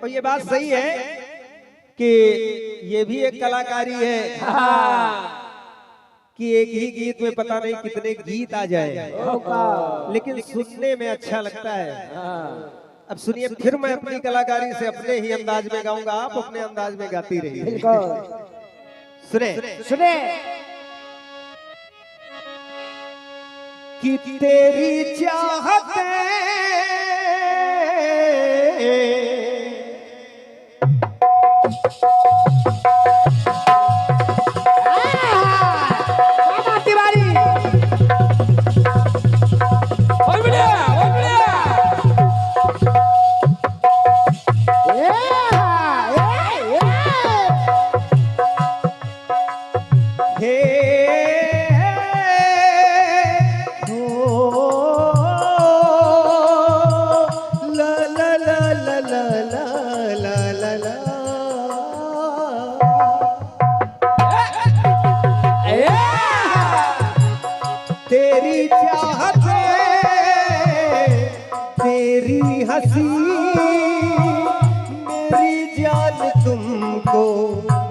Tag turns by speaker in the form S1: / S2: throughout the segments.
S1: और ये बात सही है कि ये भी एक कलाकारी है कि एक ही गीत में पता नहीं कितने गीत आ जाए, लेकिन सुनने में अच्छा लगता है। अब सुनिए, फिर मैं अपनी कलाकारी से अपने ही अंदाज में गाऊंगा, आप अपने अंदाज में गाती रहिए। सुने
S2: सुने
S1: कि तेरी चाहते तेरी चाहते तेरी हंसी मेरी जान तुमको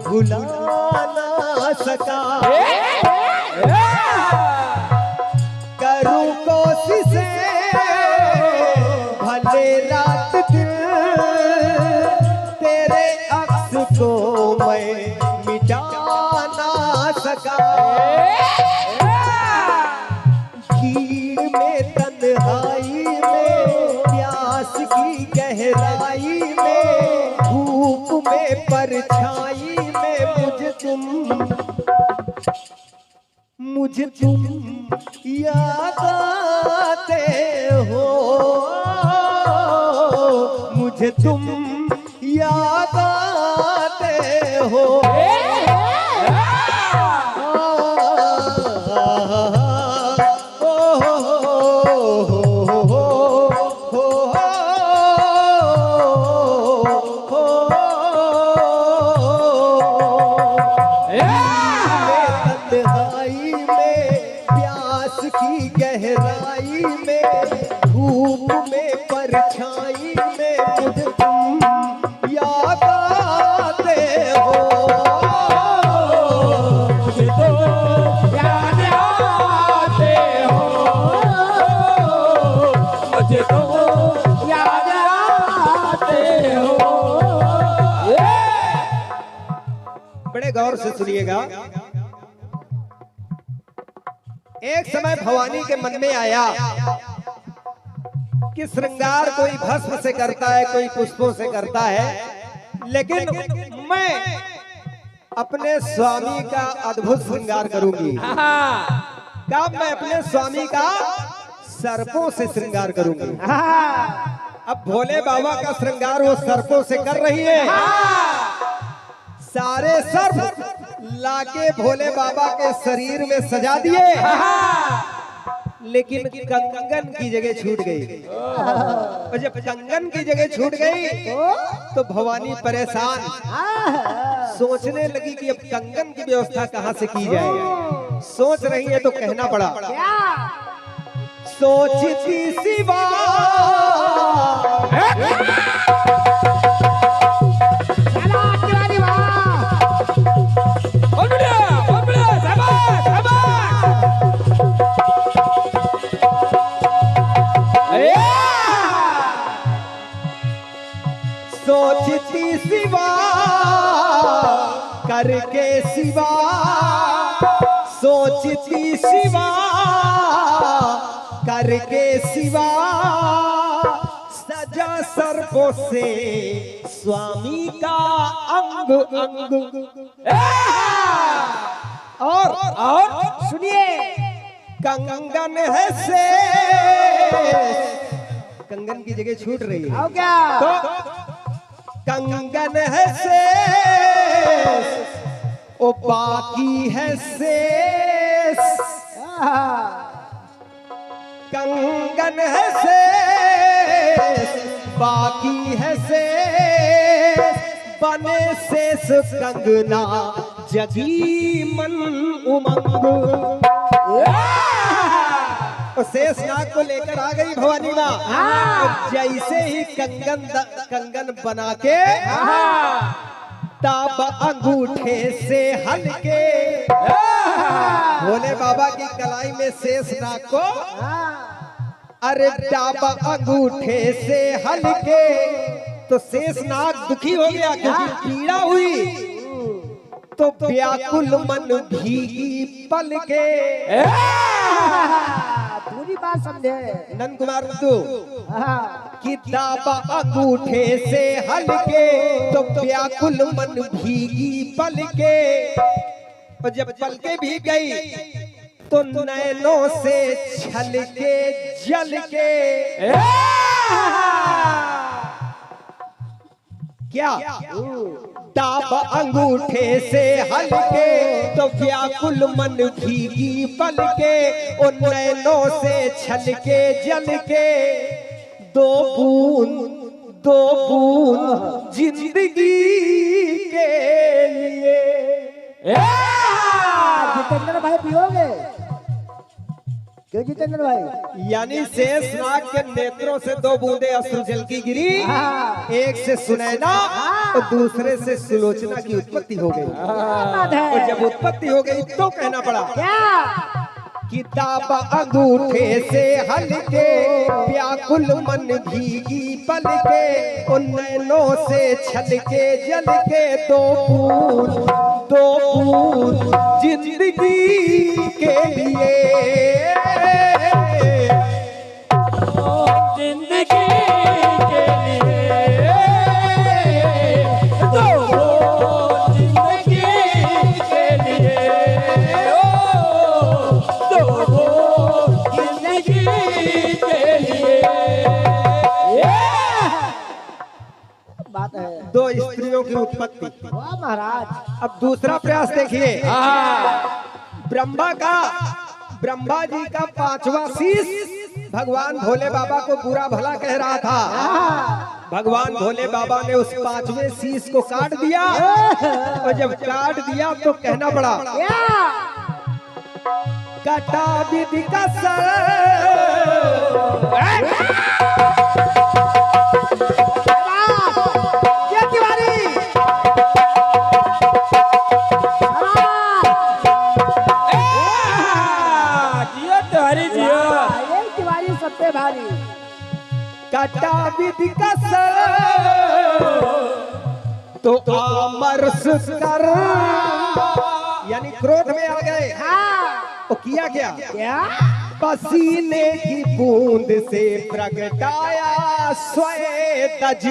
S1: भुला ना सका। करूं कोशिश भले रात दिन तेरे अक्स को मैं मिटा ना सका। भीड़ में तन्हाई में प्यास की गहराई में धूप में परछाई में मुझे तुम याद आते हो, मुझे तुम याद आते हो। तन्हाई में प्यास की गहराई में धूप में परछाई में मुझे तुम याद आते हो, मुझे तो याद आते हो, मुझे तो याद आते हो। बड़े गौर से सुनिएगा। एक समय भवानी के मन में आया कि श्रृंगार कोई भस्म से करता है, कोई पुष्पों से करता है, लेकिन मैं अपने स्वामी का अद्भुत श्रृंगार करूंगी। कब? मैं अपने स्वामी का सर्पों से श्रृंगार करूंगी। अब भोले बाबा का श्रृंगार वो सर्पों से कर रही है। सारे सर्प लाके भोले बाबा के शरीर में सजा दिए, लेकिन कंगन की जगह छूट गई। और जब कंगन की जगह छूट गई तो भवानी परेशान सोचने लगी कि अब कंगन की व्यवस्था कहां से की जाए। सोच रही है तो कहना पड़ा, सोचती सिवा सोचती सिवा करके सिवा, सोचती सिवा करके सिवा, सजा सर्पों से स्वामी का अंग अंग। और सुनिए, कंगन है से कंगन की जगह छूट रही है क्या? तो कंगन है से ओ बाकी है शेष, कंगन है शेष बाकी है शेष, बने शेष कंगना जगी मन उमंग। और शेषनाग को लेकर आ गई भवानी माँ। और जैसे ही कंगन बना के ताब अंगूठे से हल्के भोले बाबा की कलाई में शेषनाग को अरे ताब अंगूठे से हल्के तो शेषनाग दुखी हो गया क्योंकि पीड़ा हुई तो व्याकुल मन भीगी पल के।
S2: पूरी बात समझे
S1: नंद कुमार तू कि दाबा अंगूठे से हल्के तो व्याकुल मन भीगी पल के। और जब पलके भीग गई तो नैनों से छलके जल के क्या ताब अंगूठे से हल्के तो व्याकुल मन भीगी पलके और नैनों से छलके जल के दो बूंद जिंदगी के लिए।
S2: जितेंद्र भाई पियोगे क्यों जितेंद्र भाई?
S1: यानी शेषनाग के नेत्रों से दो बूंदे अश्रु जल की गिरी, एक से सुनैना और दूसरे से सुलोचना की उत्पत्ति हो गई। और जब उत्पत्ति हो गई तो कहना पड़ा
S2: क्या
S1: कि ताब अंगूठे से हल्के व्याकुल मन भीगी पलके उन नैनों से छलके जल के दो बूंद जिंदगी के लिए। दो स्त्रियों की उत्पत्ति।
S2: वाह महाराज।
S1: अब दूसरा प्रयास देखिए। ब्रह्मा जी का 5वां शीश भगवान भोले बाबा को बुरा भला कह रहा था। भगवान भोले बाबा ने उस 5वें शीश को काट दिया और जब काट दिया तो कहना पड़ा कटा विधि का
S2: भारी
S1: कटा विधि का तो अमरस कर यानी क्रोध में आ गए। वो किया क्या पसीने की बूंद से प्रगटाया स्वेदज।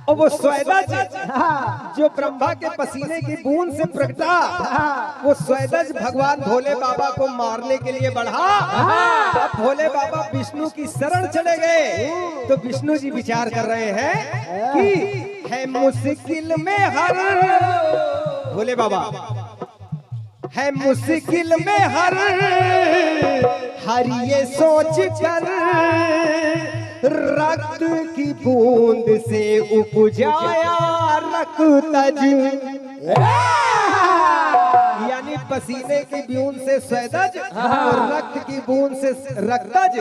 S1: और वो स्वेदज जो ब्रह्मा के पसीने की बूंद से प्रगटा वो स्वेदज भगवान भोले बाबा को मारने के लिए बढ़ा। अब भोले बाबा विष्णु की शरण चले गए तो विष्णु जी विचार कर रहे हैं कि है मुश्किल में हर भोले बाबा है मुश्किल में हर ये सोच कर रक्त की बूंद से उपजाया रक्तज। यानी पसीने की बूंद से स्वेदज और रक्त की बूंद से रक्तज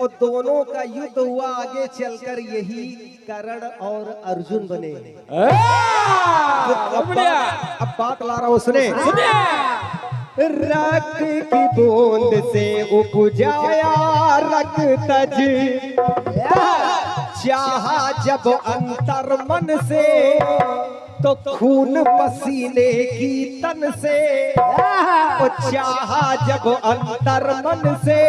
S1: और दोनों का युद्ध हुआ। आगे चलकर यही कर्ण और अर्जुन बने। अब बात ला रहा हूं सुने। रक्त की बूंद से उपजाया रक्तज चाहा जब अंतर मन से तो खून पसीने की तन से। ओ चाहा जब अंतर मन से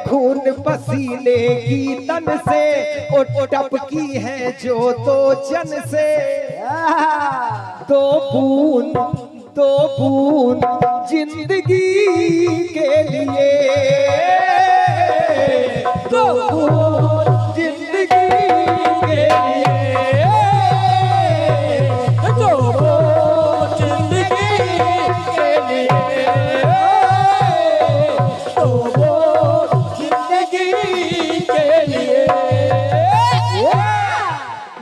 S1: खून पसीने की तन से ओ टपकी है जो तो जन से। दो बूंद जिंदगी के लिए दो बूंद जिंदगी के लिए दो बूंद जिंदगी के लिए दो बूंद जिंदगी के लिए।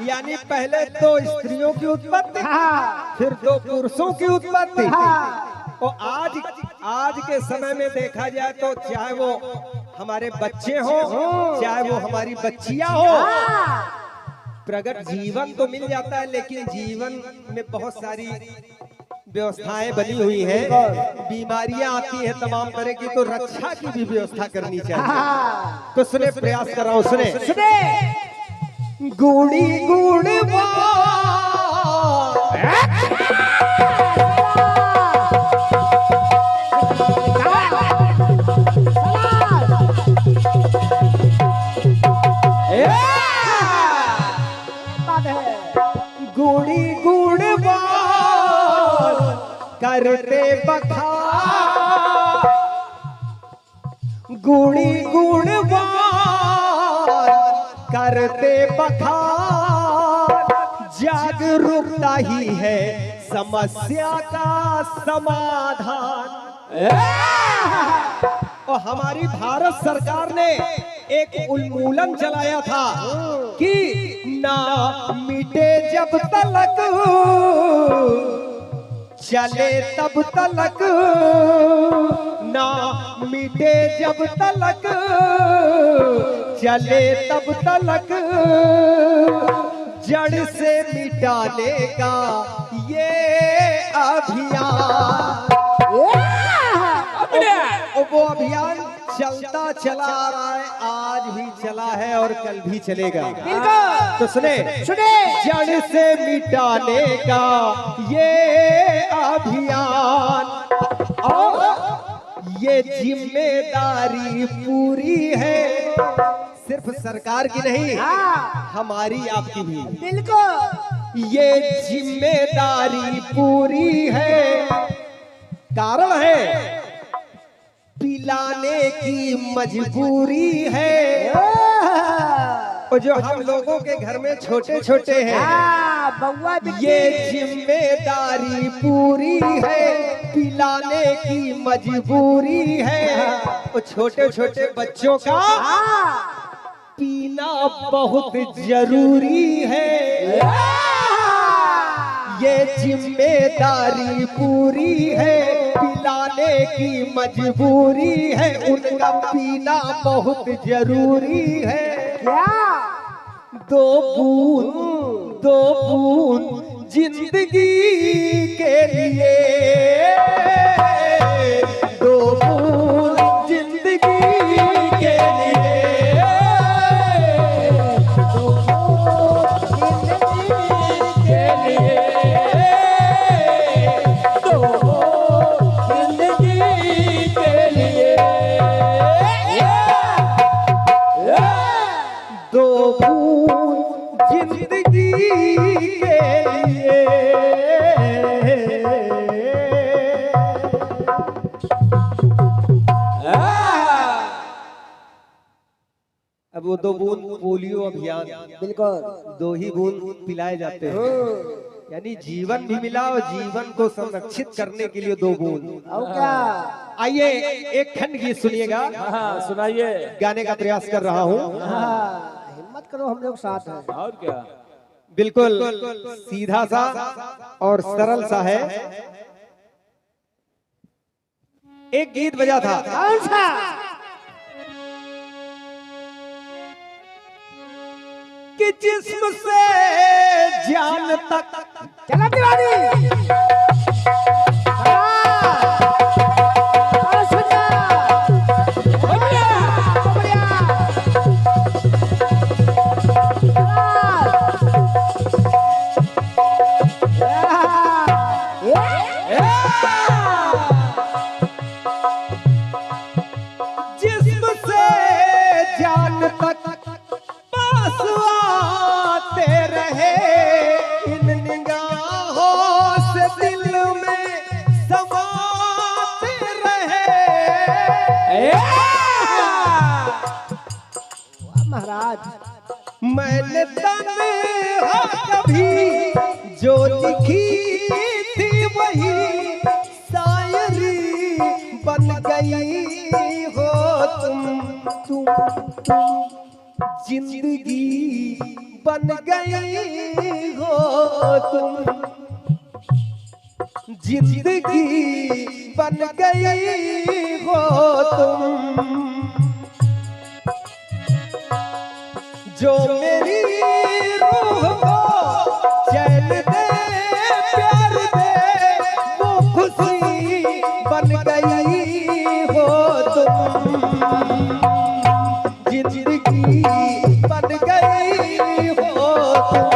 S1: यानी पहले दो स्त्रियों की उत्पत्ति फिर दो पुरुषों की उत्पत्ति और आज के समय में देखा जाए तो चाहे वो हमारे बच्चे हो, चाहे वो हमारी बच्चियां हो, प्रगट जीवन तो मिल जाता है, लेकिन जीवन में बहुत सारी व्यवस्थाएं बनी हुई हैं, बीमारियां आती हैं तमाम तरह की, तो रक्षा की भी व्यवस्था करनी चाहिए। तो सुने, प्रयास कर रहा हूं, सुने। गुड़ी गुड़ गुड़ी गुड़ करते बखान, गुड़ी गुड़ करते बखान, जागरूकता ही है समस्या का समाधान। और हमारी भारत सरकार ने एक उन्मूलन चलाया था कि ना मिटे जब तलक चले तब तलक, ना मिटे जब तलक चले तब तलक, जड़ से मिटाने का ये अभियान। वो अभियान चलता चला आ रहा है, आज भी चला है और कल भी चलेगा। तो सुने, जड़ से मिटाने का ये अभियान, और ये जिम्मेदारी पूरी है, सिर्फ सरकार की नहीं, हमारी आपकी भी।
S2: बिल्कुल,
S1: ये जिम्मेदारी पूरी है, कारण है पिलाने की मजबूरी है। और जो हम लोगों के घर में छोटे छोटे हैं, ये जिम्मेदारी पूरी है, पिलाने की मजबूरी है। और छोटे छोटे बच्चों का पीना बहुत जरूरी है, ये जिम्मेदारी पूरी है, पिलाने की मजबूरी है, उनका पीना बहुत जरूरी है।
S2: क्या?
S1: दो बूंद जिंदगी के लिए, दो बूंद जिंदगी के लिए, दो बूंद जिंदगी के लिए, दो बूंद जिंदगी के लिए, दो बूंद जिंदगी के लिए। अब वो दो बूंद पोलियो अभियान,
S2: बिल्कुल,
S1: दो ही बूंद पिलाए जाते हैं, यानी जीवन भी मिला और जीवन को संरक्षित करने के लिए दो बूंद।
S2: और क्या?
S1: आइए एक खंड गीत सुनिएगा।
S3: सुनाइए।
S1: गाने का प्रयास कर रहा हूँ।
S2: हिम्मत करो, हम लोग साथ हैं।
S3: और क्या?
S1: बिल्कुल सीधा सा और सरल सा है। एक गीत बजा था,
S2: कौन सा?
S1: कि जिस्म से जान तक।
S2: चला दीवानी।
S1: जिस्म से जान तक पास आते रहे, इन निगाहों से दिल में समाते रहे।
S2: महाराज,
S1: मैंने तन्हा कभी जो लिखी थी वही शायरी बन गई हो तुम जिंदगी बन गई हो तुम, जिंदगी बन गई हो तुम, जो मेरी रूह को चैन दे प्यार दे, वो खुशी बन गई हो तुम, जिंदगी बन गई हो तुम।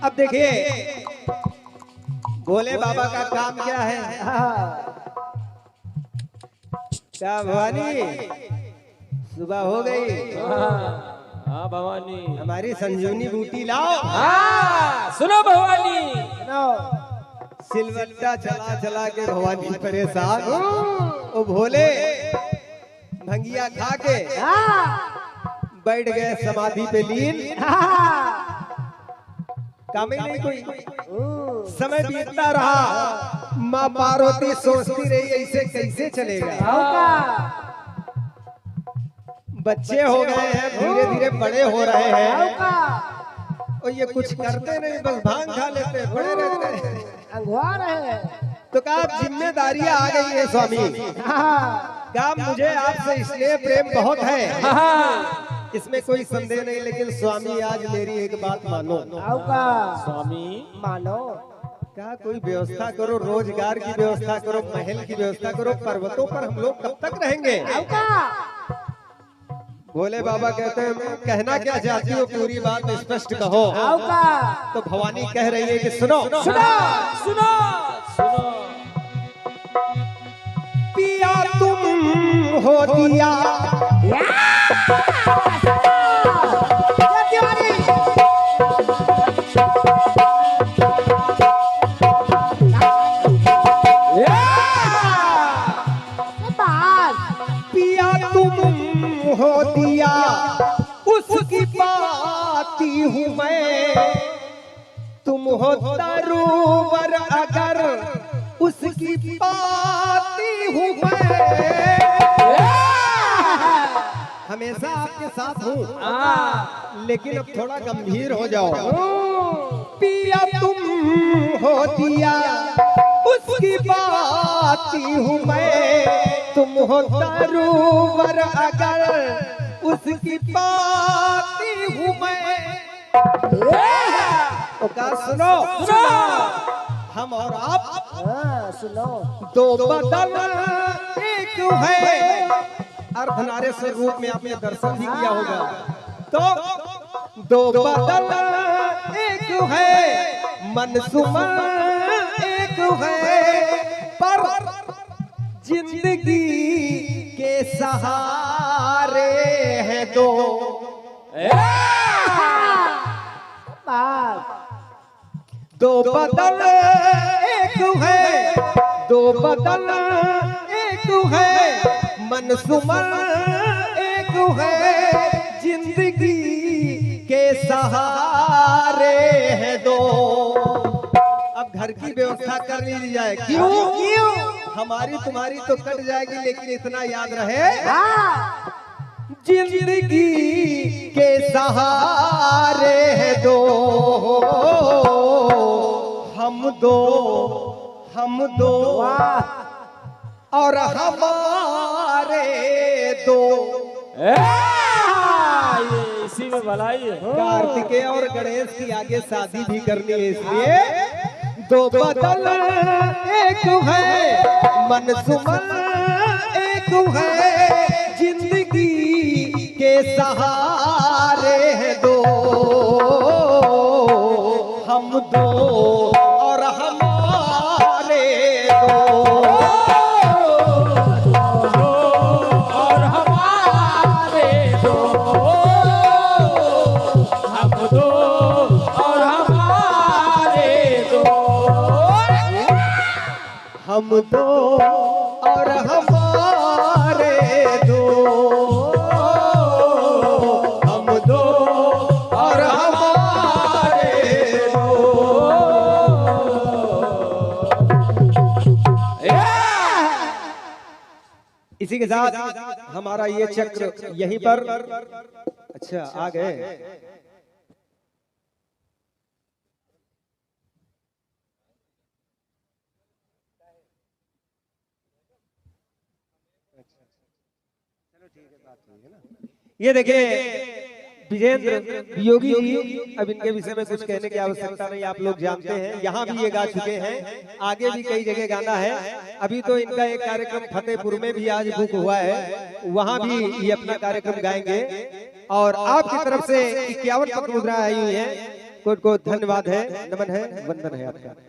S1: अब देखिए भोले बाबा का काम क्या है। क्या भवानी सुबह हो गई?
S3: हाँ भवानी,
S1: हमारी संजीवनी बूटी लाओ।
S3: हाँ सुनो भवानी,
S1: सिलवट्टा चला चला के भवानी परेशान। ओ भोले भंगिया खा के बैठ गए समाधि पे लीन। काम ही नहीं कोई। समय बीतता रहा, माँ पार्वती सोचती रही ऐसे कैसे चलेगा। बच्चे हो गए हैं, धीरे धीरे बड़े हो रहे हैं, और ये कुछ करते नहीं, बस भांग खा लेते हैं, बड़े रहते हैं,
S2: अंगवा रहे।
S1: तो कहा जिम्मेदारियां आ गई है स्वामी। कहा मुझे आपसे इसलिए प्रेम बहुत है, इसमें कोई संदेह नहीं, लेकिन स्वामी आज मेरी एक बात मानो।
S3: स्वामी
S2: मानो।
S1: क्या कोई व्यवस्था करो, रोजगार की व्यवस्था करो, महल की व्यवस्था करो, पर्वतों पर हम लोग कब तक रहेंगे। भोले बाबा कहते हैं कहना क्या चाहती हो, पूरी बात स्पष्ट कहो। तो भवानी कह रही है कि सुनो
S3: सुनो सुनो सुनो,
S1: पिया तुम हो दिया पिया तुम हो दिया, उसकी पाती हूँ मैं, तुम हो तरुवर अगर उसकी पाती हूँ मैं, हमेशा आपके साथ हूँ, लेकिन अब थोड़ा गंभीर हो जाओ। पिया तुम हो दिया, उसकी बाती हूँ मैं, तुम हो तरुवर अगर उसकी बाती हूँ मैं। तो क्या सुनो हम और आप
S2: सुनो।
S1: दो बदन एक है, अर्धनारेश्वर रूप में आपने दर्शन भी किया होगा। तो दो बदन एक है, मन सुमन एक है, पर जिंदगी के सहारे हैं दो। दो बदन एक है, दो बदन एक है, मन सुमन एक है, जिंदगी के सहारे हैं दो। अब घर की व्यवस्था कर ली जाए। क्यों? हमारी तुम्हारी तो कट जाएगी, लेकिन इतना याद रहे, जिंदगी के सहारे हैं दो, हम दो और हमारे दो।
S3: ये इसी में भलाई है।
S1: कार्तिकेय और गणेश की आगे शादी भी करनी है, इसलिए दो बदन एक है, मन सुमन एक है, जिंदगी के सहारे हैं दो, हम दो और हमारे दो। हम दो और हमारे दो, हम दो और हमारे दो। इसी के साथ हमारा ये चक्र यहीं पर, अच्छा आ गए। ये देखिए विजेंद्र योगी जी, अब इनके विषय में कुछ कहने की आवश्यकता नहीं, आप लोग जानते हैं। यहाँ भी ये गा चुके हैं, आगे भी कई जगह गाना है। अभी तो इनका एक कार्यक्रम फतेहपुर में भी आज बुक हुआ है, वहाँ भी ये अपना कार्यक्रम गाएंगे। और आपकी तरफ से 51 पत्र मुद्रा आई हुई है, कोट को धन्यवाद है, नमन है, वंदन है आपका।